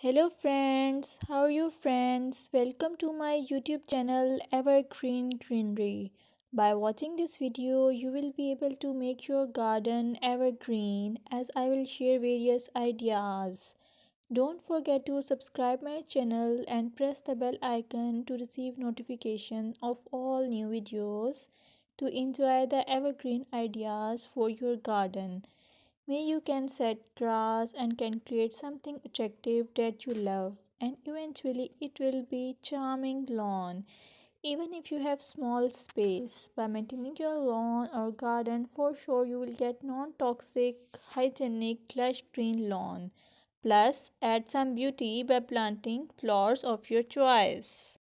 Hello friends, how are you friends? Welcome to my YouTube channel Evergreen Greenery. By watching this video, you will be able to make your garden evergreen as I will share various ideas. Don't forget to subscribe my channel and press the bell icon to receive notification of all new videos to enjoy the evergreen ideas for your garden. May you can set grass and can create something attractive that you love and eventually it will be charming lawn even if you have small space. By maintaining your lawn or garden, for sure you will get non-toxic hygienic lush green lawn. Plus add some beauty by planting flowers of your choice.